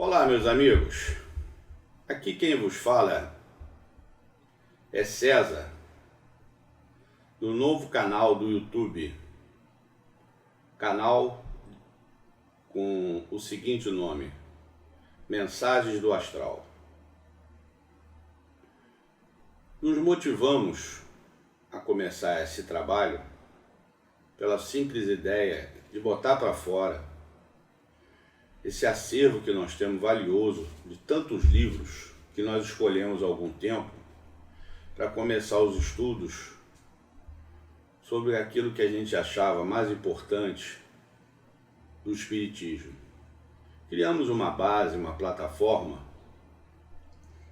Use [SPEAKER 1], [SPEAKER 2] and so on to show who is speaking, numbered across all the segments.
[SPEAKER 1] Olá, meus amigos. Aqui quem vos fala é César, do novo canal do YouTube, canal com o seguinte nome: Mensagens do Astral. Nos motivamos a começar esse trabalho pela simples ideia de botar para fora esse acervo que nós temos valioso de tantos livros que nós escolhemos há algum tempo para começar os estudos sobre aquilo que a gente achava mais importante do Espiritismo. Criamos uma base, uma plataforma,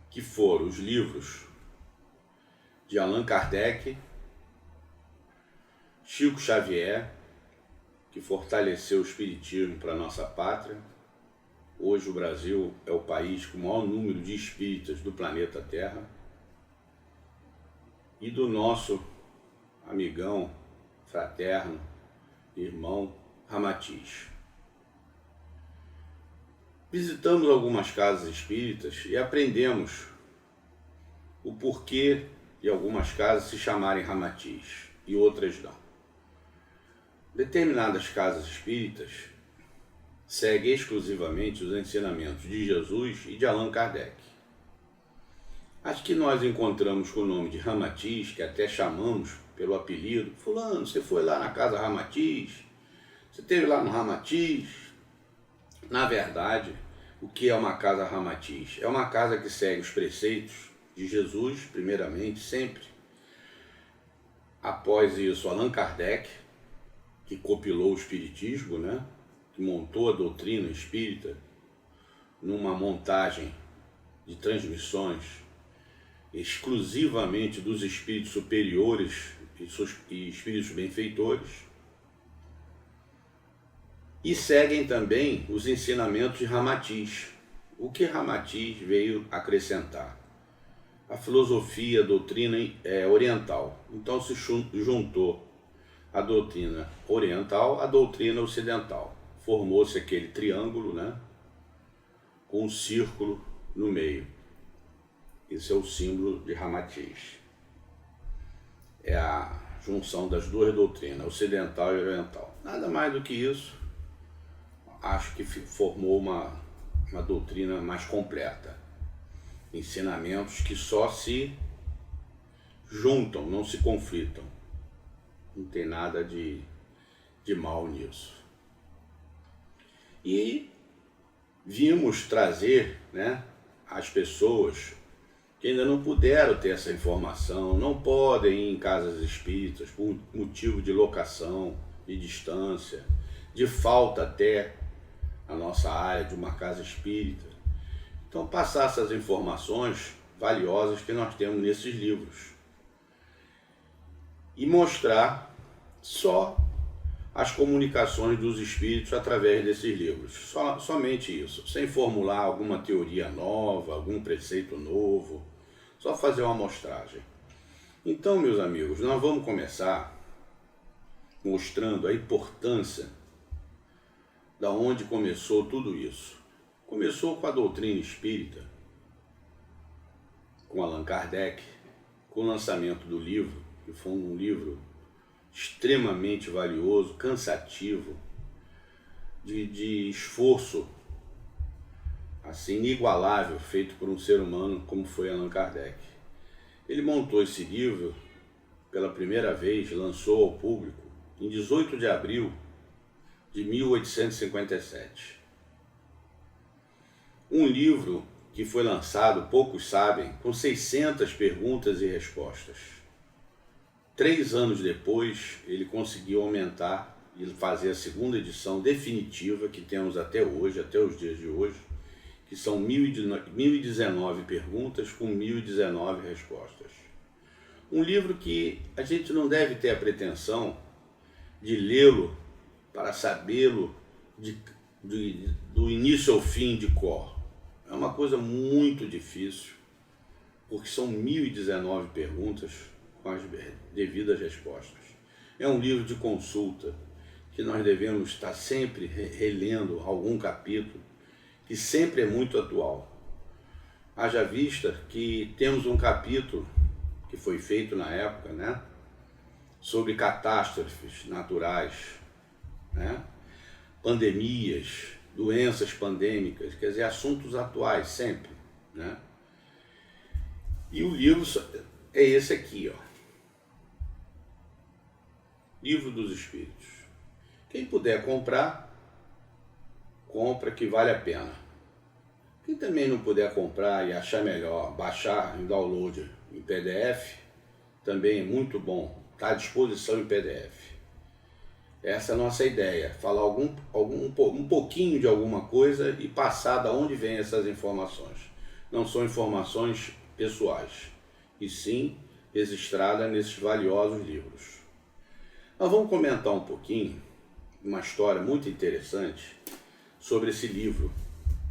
[SPEAKER 1] que foram os livros de Allan Kardec, Chico Xavier, que fortaleceu o Espiritismo para a nossa pátria. Hoje o Brasil é o país com o maior número de espíritas do planeta Terra. E do nosso amigão, fraterno, irmão Ramatiz. Visitamos algumas casas espíritas e aprendemos o porquê de algumas casas se chamarem Ramatiz e outras não. Determinadas casas espíritas seguem exclusivamente os ensinamentos de Jesus e de Allan Kardec. As que nós encontramos com o nome de Ramatiz, que até chamamos pelo apelido: fulano, você foi lá na casa Ramatiz? Você esteve lá no Ramatiz? Na verdade, o que é uma casa Ramatiz? É uma casa que segue os preceitos de Jesus, primeiramente, sempre. Após isso, Allan Kardec, que compilou o Espiritismo, que montou a doutrina espírita numa montagem de transmissões exclusivamente dos espíritos superiores e espíritos benfeitores, e seguem também os ensinamentos de Ramatiz. O que Ramatiz veio acrescentar? A filosofia, a doutrina oriental. Então se juntou a doutrina oriental à doutrina ocidental. Formou-se aquele triângulo, com um círculo no meio. Esse é o símbolo de Ramatiz. É a junção das duas doutrinas, ocidental e oriental. Nada mais do que isso. Acho que formou uma doutrina mais completa. Ensinamentos que só se juntam, não se conflitam. Não tem nada de mal nisso. E vimos trazer as pessoas que ainda não puderam ter essa informação, não podem ir em casas espíritas por motivo de locação, de distância, de falta até na nossa área de uma casa espírita. Então passar essas informações valiosas que nós temos nesses livros e mostrar só as comunicações dos espíritos através desses livros. Somente isso, sem formular alguma teoria nova, algum preceito novo, só fazer uma amostragem. Então, meus amigos, nós vamos começar mostrando a importância da onde começou tudo isso. Começou com a doutrina espírita, com Allan Kardec, com o lançamento do livro, que foi um livro extremamente valioso, cansativo, de esforço assim inigualável, feito por um ser humano como foi Allan Kardec. Ele montou esse livro pela primeira vez, lançou ao público em 18 de abril de 1857. Um livro que foi lançado, poucos sabem, com 600 perguntas e respostas. 3 anos depois, ele conseguiu aumentar e fazer a segunda edição definitiva, que temos até hoje, até os dias de hoje, que são 1019 perguntas com 1019 respostas. Um livro que a gente não deve ter a pretensão de lê-lo para sabê-lo do início ao fim de cor. É uma coisa muito difícil, porque são 1019 perguntas com as devidas respostas. É um livro de consulta que nós devemos estar sempre relendo algum capítulo que sempre é muito atual. Haja vista que temos um capítulo que foi feito na época, né, sobre catástrofes naturais, né, pandemias, doenças pandêmicas, quer dizer, assuntos atuais sempre, né? E o livro é esse aqui, ó. Livro dos Espíritos. Quem puder comprar, compra, que vale a pena. Quem também não puder comprar e achar melhor, baixar em download em PDF, também é muito bom. Está à disposição em PDF. Essa é a nossa ideia, falar um pouquinho de alguma coisa e passar de onde vêm essas informações. Não são informações pessoais, e sim registradas nesses valiosos livros. Nós vamos comentar um pouquinho, uma história muito interessante sobre esse livro,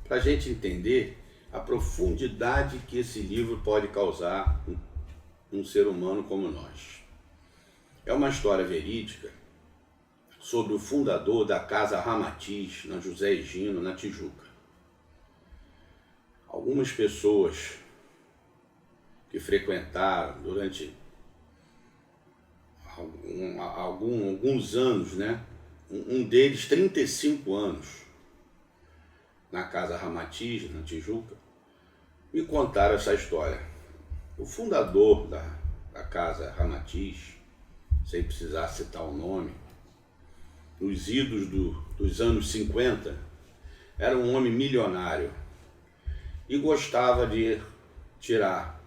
[SPEAKER 1] para a gente entender a profundidade que esse livro pode causar num ser humano como nós. É uma história verídica sobre o fundador da Casa Ramatiz, na José Higino, na Tijuca. Algumas pessoas que frequentaram durante alguns anos, né? Um deles 35 anos na Casa Ramatiz, na Tijuca, me contaram essa história. O fundador da Casa Ramatiz, sem precisar citar o nome, nos idos dos anos 50, era um homem milionário e gostava de tirar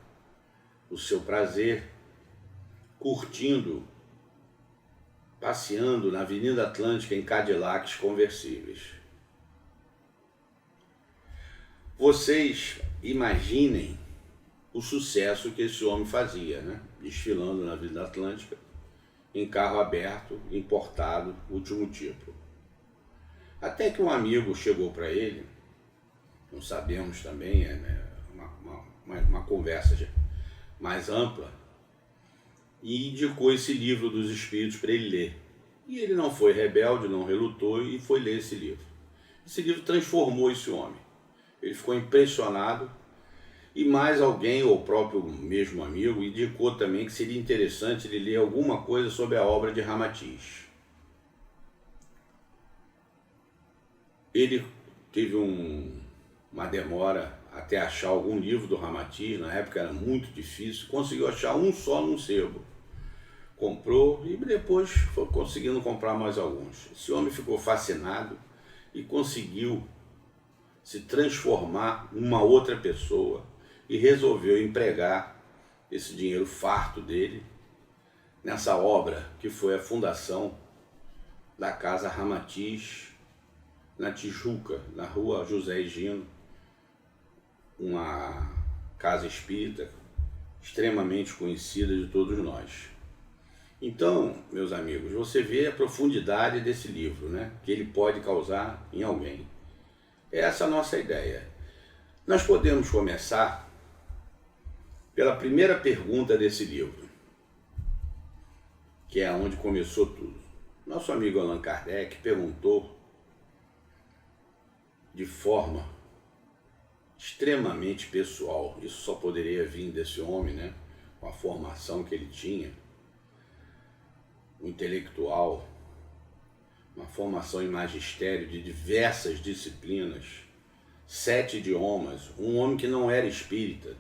[SPEAKER 1] o seu prazer curtindo, passeando na Avenida Atlântica em Cadillacs conversíveis. Vocês imaginem o sucesso que esse homem fazia, né? Desfilando na Avenida Atlântica em carro aberto, importado, último tipo. Até que um amigo chegou para ele, não sabemos também, uma conversa mais ampla, e indicou esse livro dos Espíritos para ele ler. E ele não foi rebelde, não relutou e foi ler esse livro. Esse livro transformou esse homem. Ele ficou impressionado. E mais alguém, ou o próprio mesmo amigo, indicou também que seria interessante ele ler alguma coisa sobre a obra de Ramatiz. Ele teve uma demora até achar algum livro do Ramatiz, na época era muito difícil, conseguiu achar um só num sebo. Comprou e depois foi conseguindo comprar mais alguns. Esse homem ficou fascinado e conseguiu se transformar numa outra pessoa, e resolveu empregar esse dinheiro farto dele nessa obra que foi a fundação da Casa Ramatiz, na Tijuca, na rua José Higino, uma casa espírita extremamente conhecida de todos nós. Então, meus amigos, você vê a profundidade desse livro, né, que ele pode causar em alguém. Essa é a nossa ideia. Nós podemos começar pela primeira pergunta desse livro, que é onde começou tudo. Nosso amigo Allan Kardec perguntou de forma extremamente pessoal, isso só poderia vir desse homem, né, com a formação que ele tinha, um intelectual, uma formação em magistério de diversas disciplinas, 7 idiomas, um homem que não era espírita,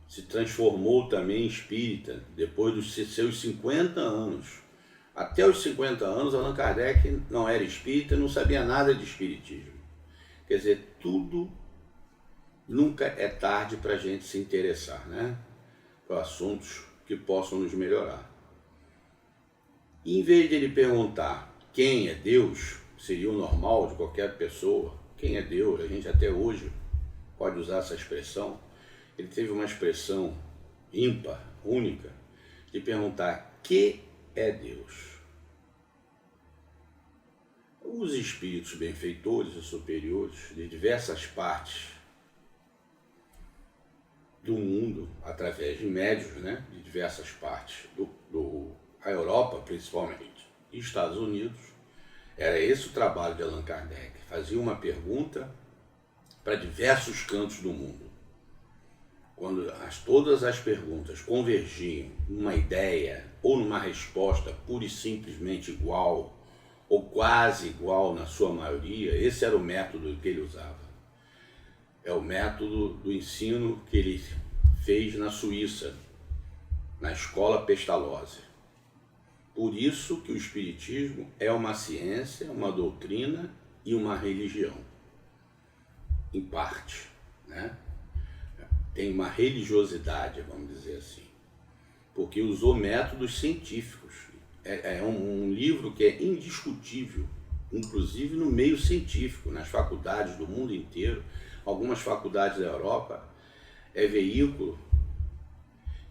[SPEAKER 1] se transformou também em espírita depois dos seus 50 anos. Até os 50 anos, Allan Kardec não era espírita, não sabia nada de espiritismo. Quer dizer, tudo nunca é tarde para a gente se interessar, né, por assuntos que possam nos melhorar. E em vez de ele perguntar quem é Deus, seria o normal de qualquer pessoa, quem é Deus, a gente até hoje pode usar essa expressão, ele teve uma expressão ímpar, única, de perguntar: que é Deus? Os espíritos benfeitores e superiores de diversas partes do mundo, através de médiuns, né, de diversas partes a Europa principalmente, e Estados Unidos, era esse o trabalho de Allan Kardec. Fazia uma pergunta para diversos cantos do mundo. Quando todas as perguntas convergiam numa ideia ou numa resposta pura e simplesmente igual, ou quase igual na sua maioria, esse era o método que ele usava. É o método do ensino que ele fez na Suíça, na escola Pestalozzi. Por isso que o Espiritismo é uma ciência, uma doutrina e uma religião, em parte, né? Tem uma religiosidade, vamos dizer assim, porque usou métodos científicos. É um livro que é indiscutível, inclusive no meio científico, nas faculdades do mundo inteiro. Algumas faculdades da Europa é veículo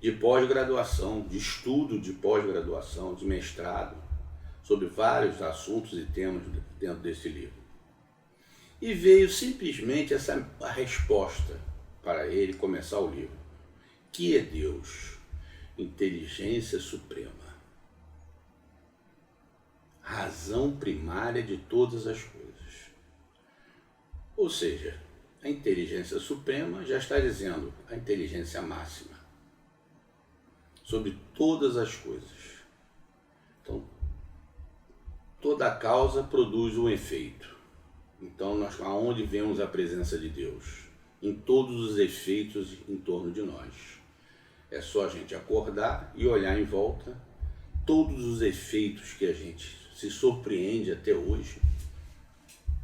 [SPEAKER 1] de pós-graduação, de estudo de pós-graduação, de mestrado, sobre vários assuntos e temas dentro desse livro. E veio simplesmente a resposta para ele começar o livro. Que é Deus? Inteligência suprema. Razão primária de todas as coisas. Ou seja, a inteligência suprema já está dizendo a inteligência máxima sobre todas as coisas. Então, toda causa produz um efeito. Então, aonde vemos a presença de Deus? Em todos os efeitos em torno de nós. É só a gente acordar e olhar em volta. Todos os efeitos que a gente se surpreende até hoje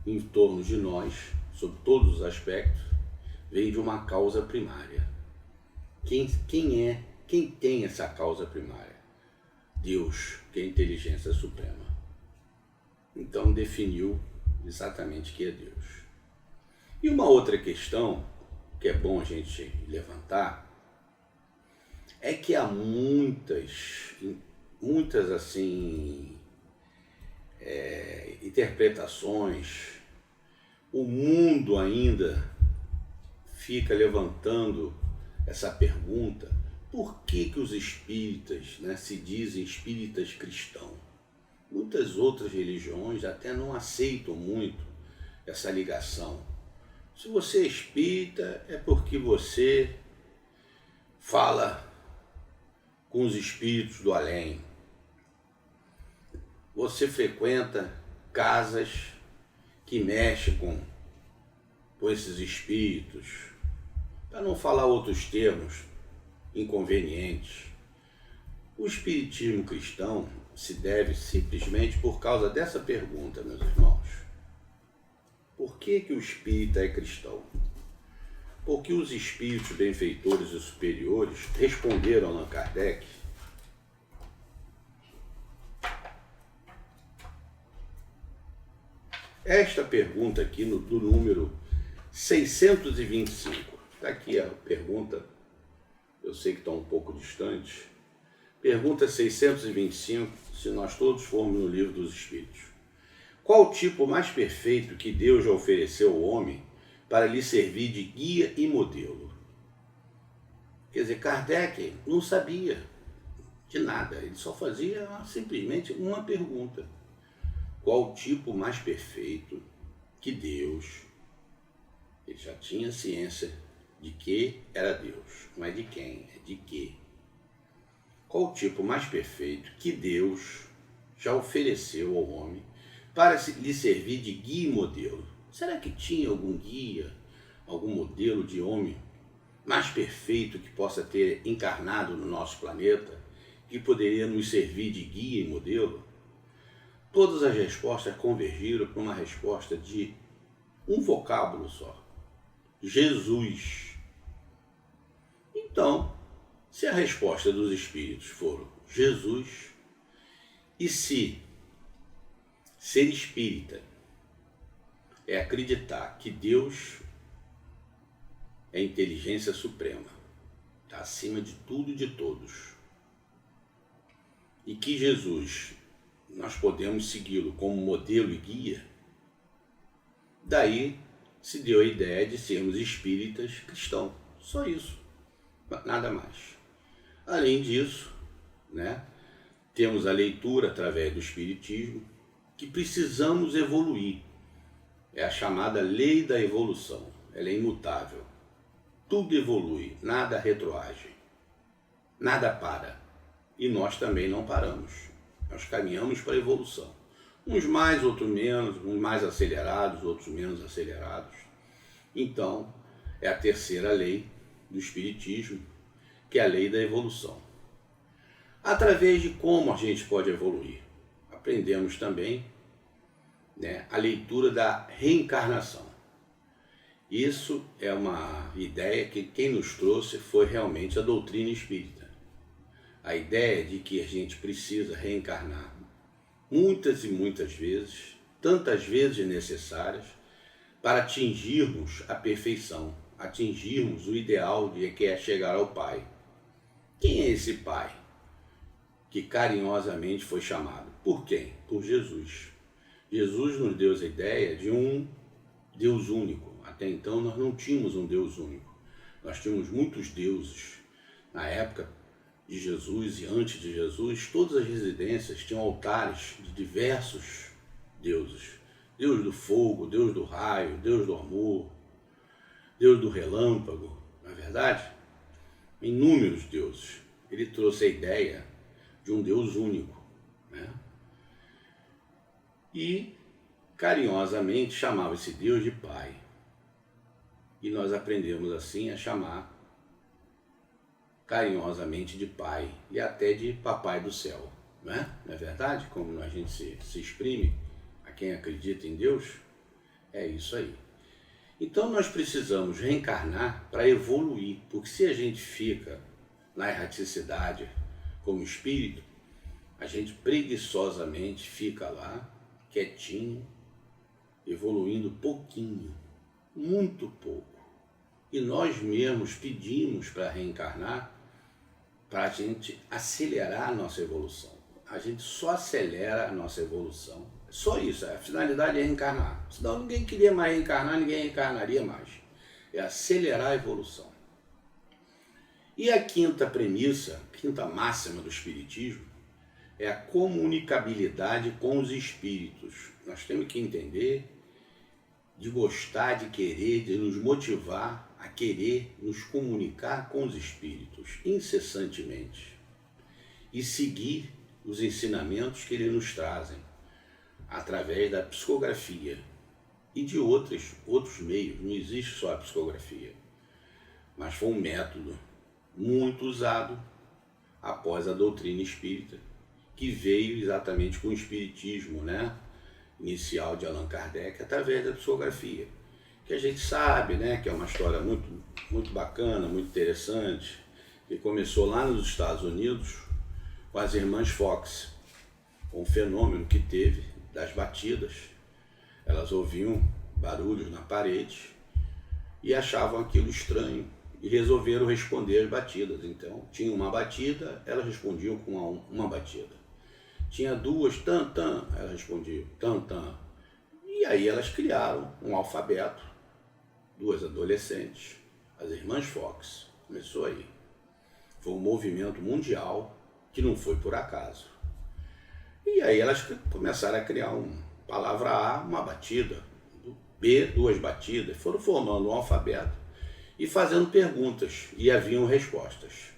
[SPEAKER 1] em torno de nós, sob todos os aspectos, vem de uma causa primária. Quem tem essa causa primária? Deus, que é a inteligência suprema. Então definiu exatamente o que é Deus. E uma outra questão que é bom a gente levantar é que há muitas assim interpretações. O mundo ainda fica levantando essa pergunta: por que os espíritas, né, se dizem espíritas cristãos? Muitas outras religiões até não aceitam muito essa ligação. Se você é espírita, é porque você fala com os espíritos do além. Você frequenta casas que mexem com esses espíritos, para não falar outros termos inconvenientes. O espiritismo cristão se deve simplesmente por causa dessa pergunta, meus irmãos. Por que o espírita é cristão? Porque os espíritos benfeitores e superiores responderam a Allan Kardec esta pergunta aqui do número 625. Está aqui a pergunta, eu sei que está um pouco distante. Pergunta 625, se nós todos formos no Livro dos Espíritos. Qual o tipo mais perfeito que Deus já ofereceu ao homem para lhe servir de guia e modelo? Quer dizer, Kardec não sabia de nada, ele só fazia simplesmente uma pergunta. Qual o tipo mais perfeito que Deus, ele já tinha ciência de que era Deus, não é de quem, é de que. Qual o tipo mais perfeito que Deus já ofereceu ao homem para lhe servir de guia e modelo? Será que tinha algum guia, algum modelo de homem mais perfeito que possa ter encarnado no nosso planeta, que poderia nos servir de guia e modelo? Todas as respostas convergiram para uma resposta de um vocábulo só: Jesus. Então, se a resposta dos espíritos for Jesus, e se ser espírita é acreditar que Deus é a inteligência suprema, está acima de tudo e de todos, e que Jesus, nós podemos segui-lo como modelo e guia, daí se deu a ideia de sermos espíritas cristãos. Só isso, nada mais. Além disso, né, temos a leitura através do Espiritismo, que precisamos evoluir. É a chamada lei da evolução. ela é imutável. Tudo evolui, nada retroage, nada para. E nós também não paramos. Nós caminhamos para a evolução. Uns mais, outros menos, uns mais acelerados, outros menos acelerados. Então, é a terceira lei do Espiritismo, que é a lei da evolução. Através de como a gente pode evoluir? Aprendemos também, né, a leitura da reencarnação. Isso é uma ideia que quem nos trouxe foi realmente a doutrina espírita. A ideia de que a gente precisa reencarnar muitas e muitas vezes, tantas vezes necessárias, para atingirmos a perfeição, atingirmos o ideal de que é chegar ao Pai. Quem é esse Pai que carinhosamente foi chamado? Por quem? Por Jesus. Jesus nos deu a ideia de um Deus único. Até então nós não tínhamos um Deus único. Nós tínhamos muitos deuses. Na época de Jesus e antes de Jesus, todas as residências tinham altares de diversos deuses. Deus do fogo, Deus do raio, Deus do amor, Deus do relâmpago, não é verdade? Inúmeros deuses. Ele trouxe a ideia de um Deus único, né? E carinhosamente chamava esse Deus de Pai. E nós aprendemos assim a chamar carinhosamente de Pai e até de Papai do Céu, né? Não é verdade? Como a gente se exprime a quem acredita em Deus, é isso aí. Então nós precisamos reencarnar para evoluir, porque se a gente fica na erraticidade como espírito, a gente preguiçosamente fica lá, quietinho, evoluindo pouquinho, muito pouco. E nós mesmos pedimos para reencarnar para a gente acelerar a nossa evolução. A gente só acelera a nossa evolução. Só isso, a finalidade é reencarnar. Senão ninguém queria mais reencarnar, ninguém reencarnaria mais. É acelerar a evolução. E a quinta premissa, quinta máxima do Espiritismo, é a comunicabilidade com os espíritos. Nós temos que entender, de gostar, de querer, de nos motivar a querer nos comunicar com os espíritos incessantemente e seguir os ensinamentos que eles nos trazem através da psicografia e de outros meios. Não existe só a psicografia, mas foi um método muito usado após a doutrina espírita, que veio exatamente com o espiritismo, né, inicial de Allan Kardec, através da psicografia, que a gente sabe, né, que é uma história muito bacana, muito interessante, que começou lá nos Estados Unidos com as irmãs Fox, com o fenômeno que teve das batidas. Elas ouviam barulhos na parede e achavam aquilo estranho e resolveram responder as batidas. Então, tinha uma batida, elas respondiam com uma batida. Tinha duas, tan, tan, elas respondiam, tan, tan. E aí elas criaram um alfabeto, duas adolescentes, as irmãs Fox. Começou aí. Foi um movimento mundial que não foi por acaso. E aí elas começaram a criar uma palavra A, uma batida, B, duas batidas, foram formando um alfabeto e fazendo perguntas, e haviam respostas.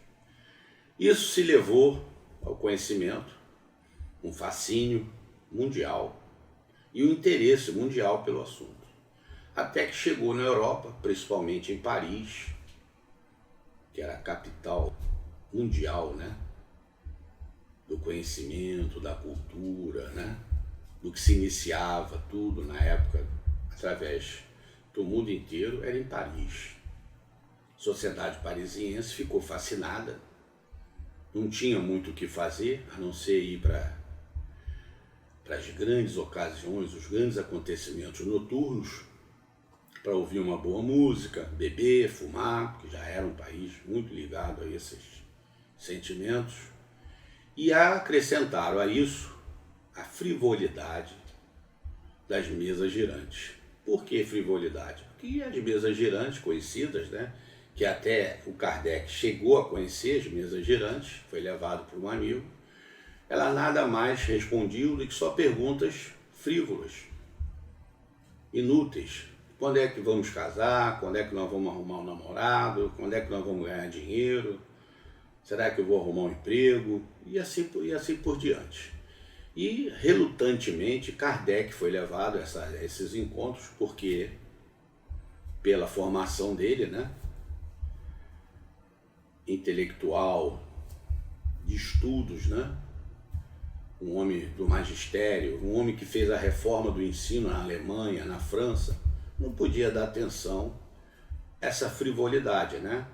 [SPEAKER 1] Isso se levou ao conhecimento, um fascínio mundial e um interesse mundial pelo assunto. Até que chegou na Europa, principalmente em Paris, que era a capital mundial, né, do conhecimento, da cultura, né, do que se iniciava tudo na época, através do mundo inteiro, era em Paris. A sociedade parisiense ficou fascinada, não tinha muito o que fazer, a não ser ir para as grandes ocasiões, os grandes acontecimentos noturnos, para ouvir uma boa música, beber, fumar, porque já era um país muito ligado a esses sentimentos, e acrescentaram a isso a frivolidade das mesas girantes. Por que frivolidade? Porque as mesas girantes conhecidas, né, que até o Kardec chegou a conhecer as mesas girantes, foi levado por um amigo, ela nada mais respondiam do que só perguntas frívolas, inúteis, quando é que vamos casar, quando é que nós vamos arrumar um namorado, quando é que nós vamos ganhar dinheiro, será que eu vou arrumar um emprego, e assim por diante. E, relutantemente, Kardec foi levado a esses encontros, porque, pela formação dele, né, intelectual, de estudos, né, um homem do magistério, um homem que fez a reforma do ensino na Alemanha, na França, não podia dar atenção a essa frivolidade, né?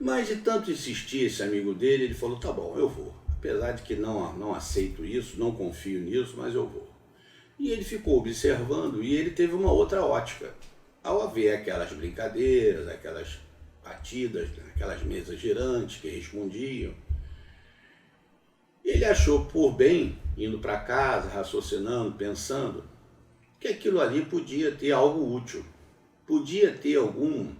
[SPEAKER 1] Mas de tanto insistir esse amigo dele, ele falou, tá bom, eu vou. Apesar de que não aceito isso, não confio nisso, mas eu vou. E ele ficou observando e ele teve uma outra ótica. Ao ver aquelas brincadeiras, aquelas batidas, aquelas mesas girantes que respondiam, ele achou por bem, indo para casa, raciocinando, pensando, que aquilo ali podia ter algo útil. Podia ter alguma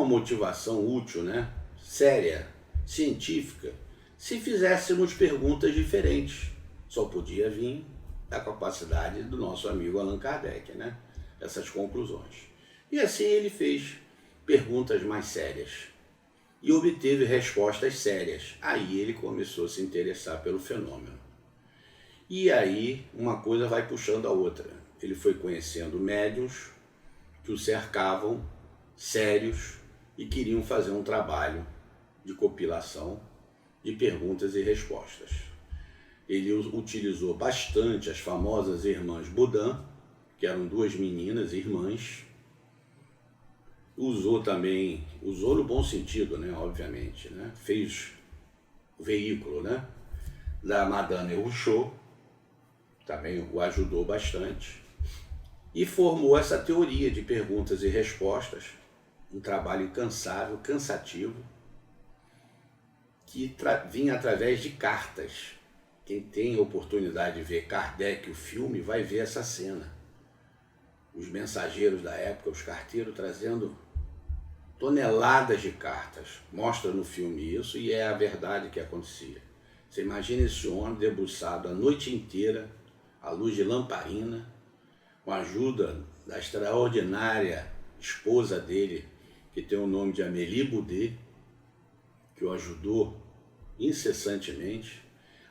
[SPEAKER 1] motivação útil, né? Séria, científica, se fizéssemos perguntas diferentes. Só podia vir da capacidade do nosso amigo Allan Kardec, né? Essas conclusões. E assim ele fez perguntas mais sérias e obteve respostas sérias. Aí ele começou a se interessar pelo fenômeno. E aí uma coisa vai puxando a outra. Ele foi conhecendo médiuns que o cercavam, sérios, e queriam fazer um trabalho de compilação de perguntas e respostas. Ele utilizou bastante as famosas irmãs Boudin, que eram duas meninas, irmãs. Usou no bom sentido, né, obviamente, né? Fez o veículo, né, da Madame Rousseau, também o ajudou bastante, e formou essa teoria de perguntas e respostas, um trabalho incansável, cansativo, que vinha através de cartas. Quem tem a oportunidade de ver Kardec, o filme, vai ver essa cena. Os mensageiros da época, os carteiros, trazendo toneladas de cartas. Mostra no filme isso e é a verdade que acontecia. Você imagina esse homem debruçado a noite inteira, à luz de lamparina, com a ajuda da extraordinária esposa dele, que tem o nome de Amélie Boudet, que o ajudou incessantemente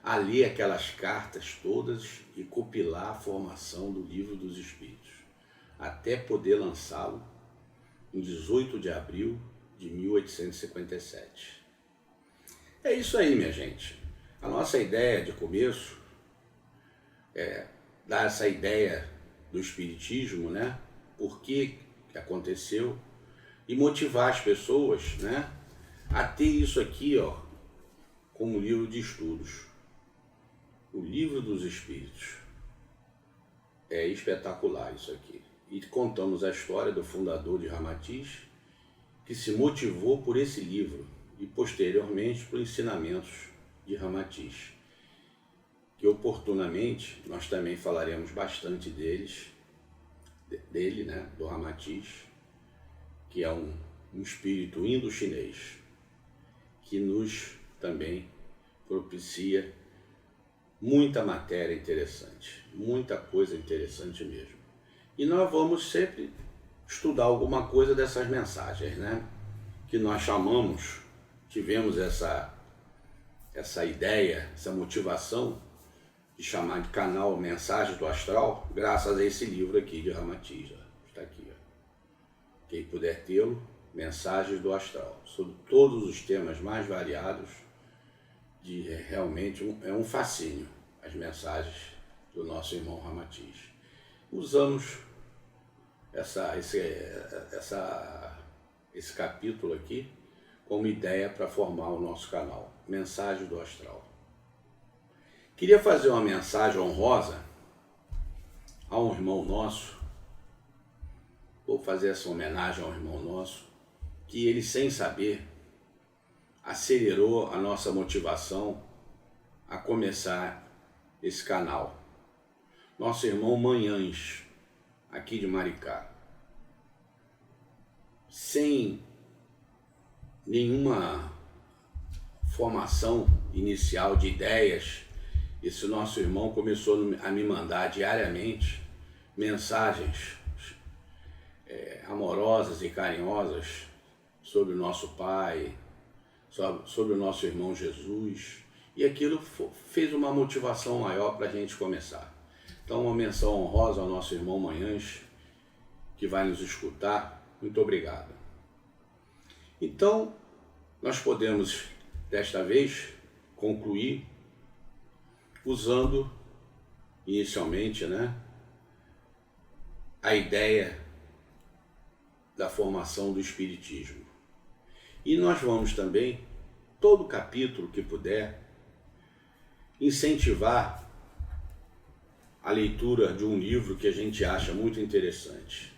[SPEAKER 1] a ler aquelas cartas todas e compilar a formação do Livro dos Espíritos, até poder lançá-lo em 18 de abril de 1857. É isso aí, minha gente. A nossa ideia de começo é dar essa ideia do Espiritismo, né? Por que aconteceu, e motivar as pessoas, né, a ter isso aqui, ó, como livro de estudos. O Livro dos Espíritos. É espetacular isso aqui. E contamos a história do fundador de Ramatiz, que se motivou por esse livro e posteriormente por ensinamentos de Ramatiz, que oportunamente nós também falaremos bastante dele, né, do Ramatiz, que é um espírito indo-chinês, que nos também propicia muita matéria interessante, muita coisa interessante mesmo. E nós vamos sempre estudar alguma coisa dessas mensagens, né? Que nós tivemos essa ideia, essa motivação de chamar de canal Mensagens do Astral, graças a esse livro aqui de Ramatiz. Está aqui, ó. Quem puder tê-lo, Mensagens do Astral, sobre todos os temas mais variados, realmente é um fascínio, as mensagens do nosso irmão Ramatiz. Usamos esse capítulo aqui como ideia para formar o nosso canal, Mensagens do Astral. Queria fazer uma mensagem honrosa a um irmão nosso. Vou fazer essa homenagem ao irmão nosso, que ele, sem saber, acelerou a nossa motivação a começar esse canal. Nosso irmão Manhães, aqui de Maricá. Sem nenhuma formação inicial de ideias, esse nosso irmão começou a me mandar diariamente mensagens amorosas e carinhosas sobre o nosso Pai, sobre o nosso irmão Jesus, e aquilo fez uma motivação maior para a gente começar. Então, uma menção honrosa ao nosso irmão Manhães, que vai nos escutar. Muito obrigado. Então, nós podemos, desta vez, concluir usando, inicialmente, a ideia da formação do Espiritismo. E nós vamos também, todo capítulo que puder, incentivar a leitura de um livro que a gente acha muito interessante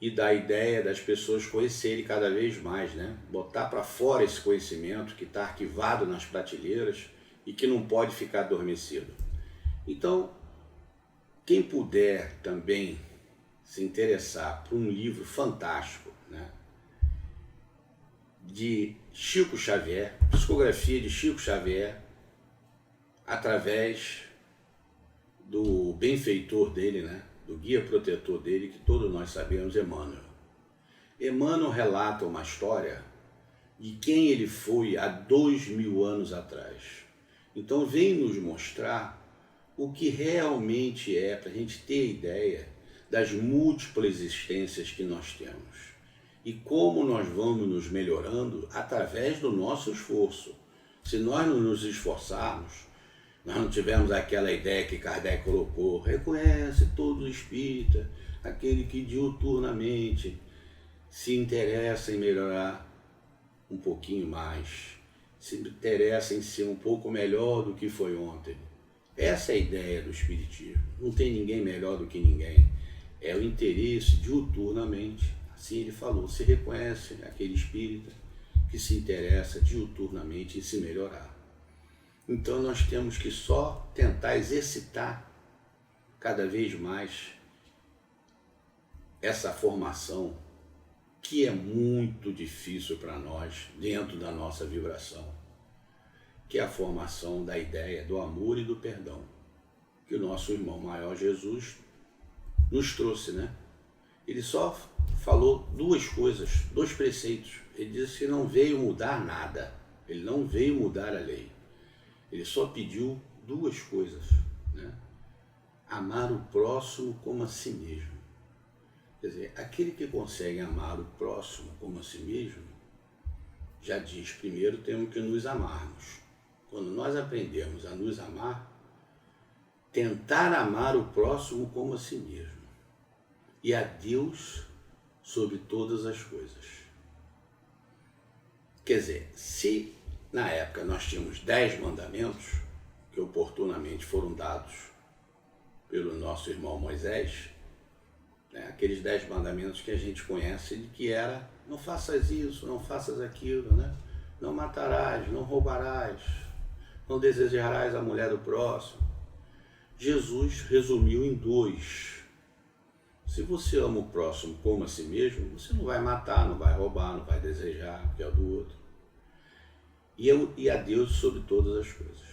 [SPEAKER 1] e dar a ideia das pessoas conhecerem cada vez mais, botar para fora esse conhecimento que está arquivado nas prateleiras e que não pode ficar adormecido. Então, quem puder também se interessar por um livro fantástico, de Chico Xavier, psicografia de Chico Xavier, através do benfeitor dele, do guia protetor dele, que todos nós sabemos, Emmanuel. Emmanuel relata uma história de quem ele foi há 2000 anos atrás. Então vem nos mostrar o que realmente é, para a gente ter ideia das múltiplas existências que nós temos e como nós vamos nos melhorando através do nosso esforço. Se nós não nos esforçarmos, nós não tivermos aquela ideia que Kardec colocou, reconhece todo espírita, aquele que diuturnamente se interessa em melhorar um pouquinho mais, se interessa em ser um pouco melhor do que foi ontem. Essa é a ideia do Espiritismo. Não tem ninguém melhor do que ninguém. É o interesse diuturnamente. Assim ele falou, se reconhece aquele espírita que se interessa diuturnamente em se melhorar. Então nós temos que só tentar exercitar cada vez mais essa formação que é muito difícil para nós dentro da nossa vibração, que é a formação da ideia do amor e do perdão, que o nosso irmão maior Jesus nos trouxe, Ele só falou duas coisas, dois preceitos. Ele disse que não veio mudar nada, ele não veio mudar a lei. Ele só pediu duas coisas, amar o próximo como a si mesmo. Quer dizer, aquele que consegue amar o próximo como a si mesmo, já diz, primeiro temos que nos amarmos. Quando nós aprendemos a nos amar, tentar amar o próximo como a si mesmo. E a Deus sobre todas as coisas. Quer dizer, se na época nós tínhamos 10 mandamentos, que oportunamente foram dados pelo nosso irmão Moisés, aqueles 10 mandamentos que a gente conhece, de que era, não faças isso, não faças aquilo, não matarás, não roubarás, não desejarás a mulher do próximo. Jesus resumiu em 2. Se você ama o próximo como a si mesmo, você não vai matar, não vai roubar, não vai desejar o que é do outro. E a Deus sobre todas as coisas.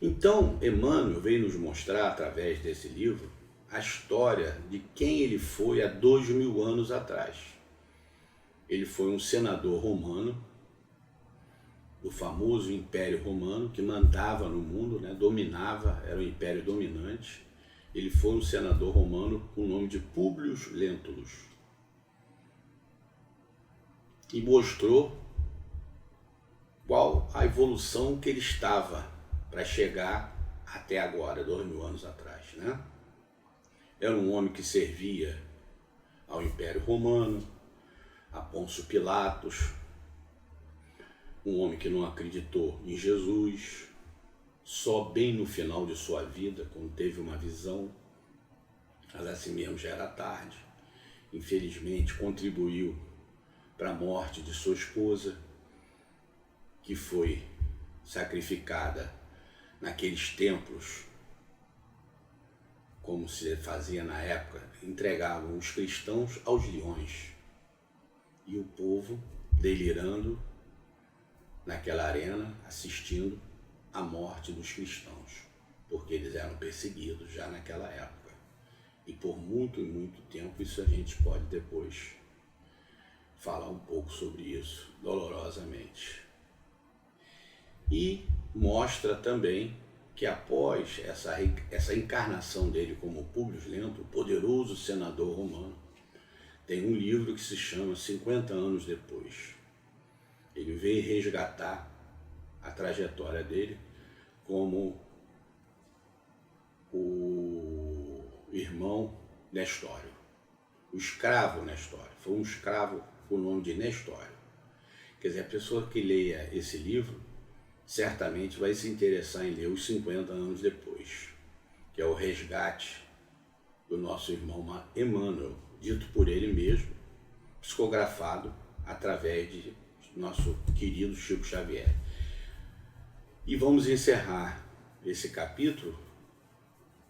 [SPEAKER 1] Então, Emmanuel veio nos mostrar, através desse livro, a história de quem ele foi há 2000 anos atrás. Ele foi um senador romano, do famoso Império Romano, que mandava no mundo, dominava, era o império dominante. Ele foi um senador romano com o nome de Públio Lentulus. E mostrou qual a evolução que ele estava para chegar até agora, 2000 anos atrás. Era um homem que servia ao Império Romano, a Pôncio Pilatos, um homem que não acreditou em Jesus, só bem no final de sua vida, quando teve uma visão, mas assim mesmo já era tarde, infelizmente contribuiu para a morte de sua esposa, que foi sacrificada naqueles templos, como se fazia na época, entregavam os cristãos aos leões, e o povo delirando naquela arena, assistindo a morte dos cristãos, porque eles eram perseguidos já naquela época. E por muito e muito tempo, isso a gente pode depois falar um pouco sobre isso, dolorosamente. E mostra também que após essa encarnação dele como Públio Lento, o poderoso senador romano, tem um livro que se chama 50 anos depois. Ele veio resgatar a trajetória dele como o irmão Nestório, o escravo Nestório. Foi um escravo com o nome de Nestório. Quer dizer, a pessoa que leia esse livro certamente vai se interessar em ler os 50 anos depois, que é o resgate do nosso irmão Emmanuel, dito por ele mesmo, psicografado através de nosso querido Chico Xavier. E vamos encerrar esse capítulo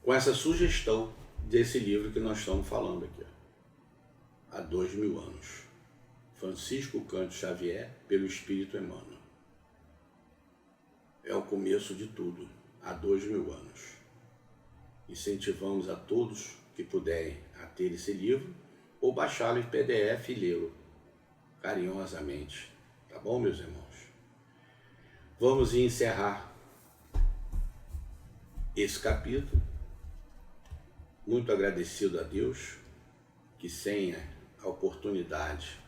[SPEAKER 1] com essa sugestão desse livro que nós estamos falando aqui, há 2000 anos. Francisco Cândido Xavier, pelo Espírito Emmanuel. É o começo de tudo, há 2000 anos. Incentivamos a todos que puderem a ter esse livro ou baixá-lo em PDF e lê-lo carinhosamente. Tá bom, meus irmãos? Vamos encerrar esse capítulo. Muito agradecido a Deus, que sem a oportunidade,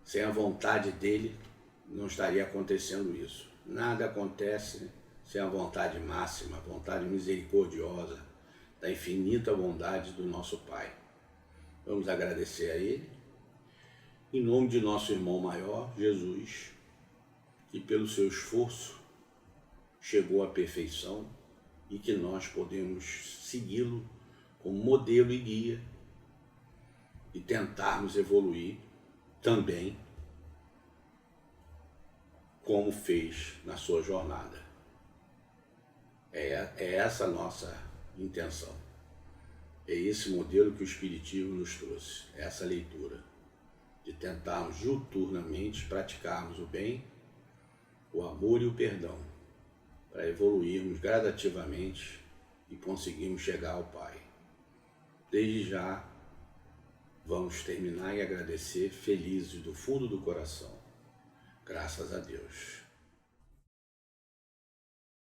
[SPEAKER 1] sem a vontade dele, não estaria acontecendo isso. Nada acontece sem a vontade máxima, a vontade misericordiosa, da infinita bondade do nosso Pai. Vamos agradecer a Ele, em nome de nosso irmão maior, Jesus, que pelo seu esforço chegou à perfeição e que nós podemos segui-lo como modelo e guia e tentarmos evoluir também como fez na sua jornada. É essa a nossa intenção. É esse modelo que o Espiritismo nos trouxe, essa leitura, de tentarmos diuturnamente praticarmos o bem, o amor e o perdão, para evoluirmos gradativamente e conseguirmos chegar ao Pai. Desde já, vamos terminar e agradecer felizes do fundo do coração. Graças a Deus.